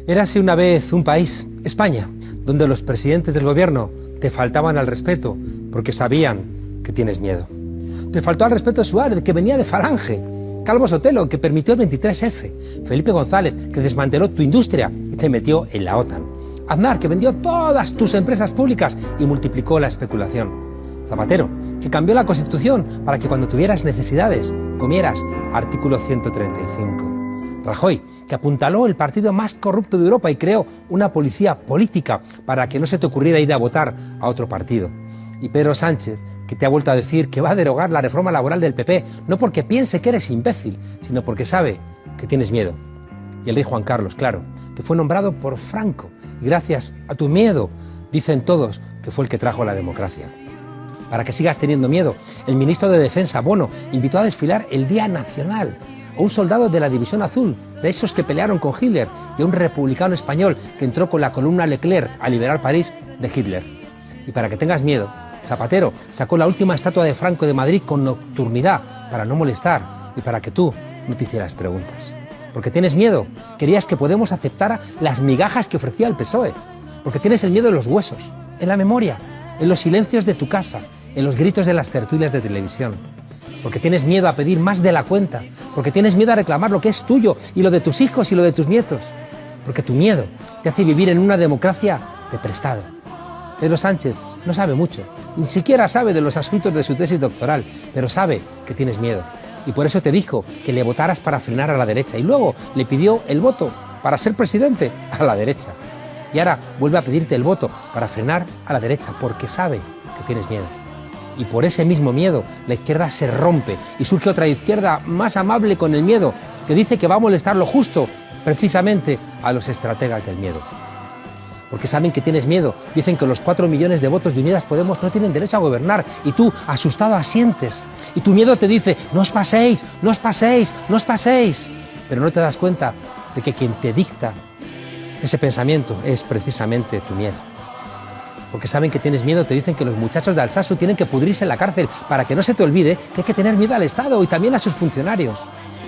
Érase una vez un país, España, donde los presidentes del gobierno te faltaban al respeto porque sabían que tienes miedo. Te faltó al respeto Suárez, que venía de Falange, Calvo Sotelo, que permitió el 23F, Felipe González, que desmanteló tu industria y te metió en la OTAN, Aznar, que vendió todas tus empresas públicas y multiplicó la especulación, Zapatero, que cambió la Constitución para que cuando tuvieras necesidades comieras, artículo 135. Rajoy, que apuntaló el partido más corrupto de Europa y creó una policía política para que no se te ocurriera ir a votar a otro partido. Y Pedro Sánchez, que te ha vuelto a decir que va a derogar la reforma laboral del PP, no porque piense que eres imbécil, sino porque sabe que tienes miedo. Y el rey Juan Carlos, claro, que fue nombrado por Franco, y gracias a tu miedo, dicen todos que fue el que trajo la democracia. Para que sigas teniendo miedo, el ministro de Defensa, Bono, invitó a desfilar el Día Nacional a un soldado de la División Azul, de esos que pelearon con Hitler, y a un republicano español que entró con la columna Leclerc a liberar París de Hitler. Y para que tengas miedo, Zapatero sacó la última estatua de Franco de Madrid con nocturnidad para no molestar y para que tú no te hicieras preguntas. Porque tienes miedo, querías que Podemos aceptara las migajas que ofrecía el PSOE. Porque tienes el miedo en los huesos, en la memoria, en los silencios de tu casa, en los gritos de las tertulias de televisión. Porque tienes miedo a pedir más de la cuenta, porque tienes miedo a reclamar lo que es tuyo y lo de tus hijos y lo de tus nietos. Porque tu miedo te hace vivir en una democracia de prestado. Pedro Sánchez no sabe mucho, ni siquiera sabe de los asuntos de su tesis doctoral, pero sabe que tienes miedo. Y por eso te dijo que le votaras para frenar a la derecha y luego le pidió el voto para ser presidente a la derecha. Y ahora vuelve a pedirte el voto para frenar a la derecha porque sabe que tienes miedo. Y por ese mismo miedo la izquierda se rompe y surge otra izquierda más amable con el miedo que dice que va a molestar lo justo precisamente a los estrategas del miedo. Porque saben que tienes miedo, dicen que los 4 millones de votos de Unidas Podemos no tienen derecho a gobernar y tú, asustado, asientes. Y tu miedo te dice, no os paséis, no os paséis, no os paséis. Pero no te das cuenta de que quien te dicta ese pensamiento es precisamente tu miedo. Porque saben que tienes miedo, te dicen que los muchachos de Alsasu tienen que pudrirse en la cárcel para que no se te olvide que hay que tener miedo al Estado y también a sus funcionarios.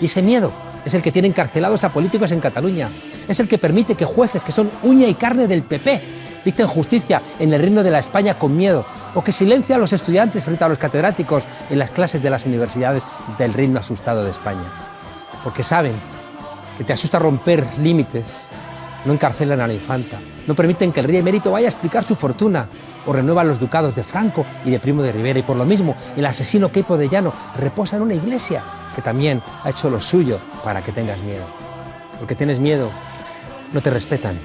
Y ese miedo es el que tiene encarcelados a políticos en Cataluña. Es el que permite que jueces que son uña y carne del PP dicten justicia en el reino de la España con miedo, o que silencia a los estudiantes frente a los catedráticos en las clases de las universidades del reino asustado de España. Porque saben que te asusta romper límites, no encarcelan a la infanta, no permiten que el rey emérito vaya a explicar su fortuna, o renuevan los ducados de Franco y de Primo de Rivera, y por lo mismo el asesino Queipo de Llano reposa en una iglesia que también ha hecho lo suyo para que tengas miedo. Porque tienes miedo, no te respetan.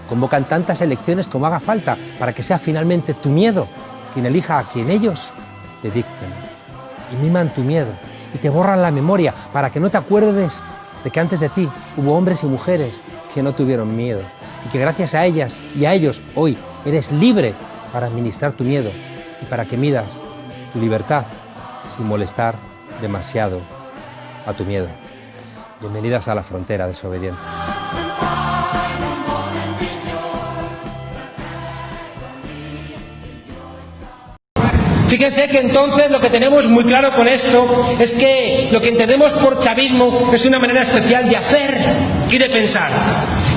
Convocan tantas elecciones como haga falta para que sea finalmente tu miedo quien elija a quien ellos te dicten. Y miman tu miedo y te borran la memoria para que no te acuerdes de que antes de ti hubo hombres y mujeres que no tuvieron miedo y que gracias a ellas y a ellos hoy eres libre para administrar tu miedo y para que midas tu libertad sin molestar demasiado a tu miedo. Bienvenidas a la frontera desobediente. Fíjense que entonces lo que tenemos muy claro con esto es que lo que entendemos por chavismo es una manera especial de hacer y de pensar.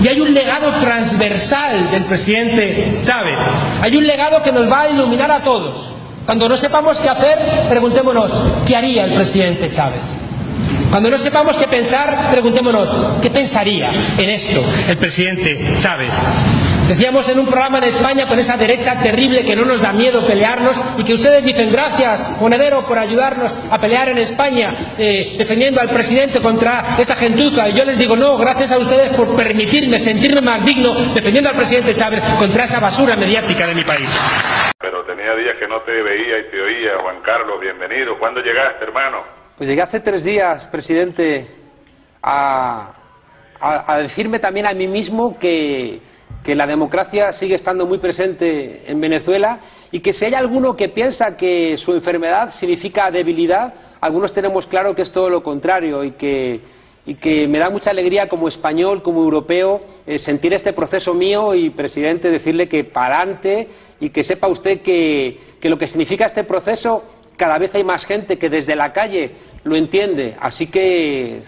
Y hay un legado transversal del presidente Chávez. Hay un legado que nos va a iluminar a todos. Cuando no sepamos qué hacer, preguntémonos, ¿qué haría el presidente Chávez? Cuando no sepamos qué pensar, preguntémonos, ¿qué pensaría en esto el presidente Chávez? Decíamos en un programa en España con esa derecha terrible que no nos da miedo pelearnos y que ustedes dicen gracias, Monedero, por ayudarnos a pelear en España defendiendo al presidente contra esa gentuza. Y yo les digo no, gracias a ustedes por permitirme sentirme más digno defendiendo al presidente Chávez contra esa basura mediática de mi país. Pero tenía días que no te veía y te oía. Juan Carlos, bienvenido. ¿Cuándo llegaste, hermano? Pues llegué hace 3 días, presidente, a decirme también a mí mismo que la democracia sigue estando muy presente en Venezuela y que si hay alguno que piensa que su enfermedad significa debilidad, algunos tenemos claro que es todo lo contrario y que me da mucha alegría como español, como europeo, sentir este proceso mío y, presidente, decirle que para adelante y que sepa usted que lo que significa este proceso, cada vez hay más gente que desde la calle lo entiende. Así que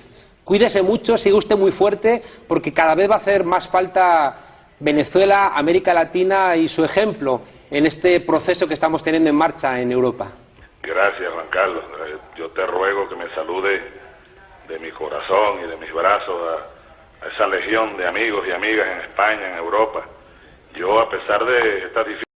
Cuídese mucho, sigue usted muy fuerte, porque cada vez va a hacer más falta Venezuela, América Latina y su ejemplo en este proceso que estamos teniendo en marcha en Europa. Gracias, Juan Carlos. Yo te ruego que me salude de mi corazón y de mis brazos a esa legión de amigos y amigas en España, en Europa. Yo, a pesar de esta dificultad,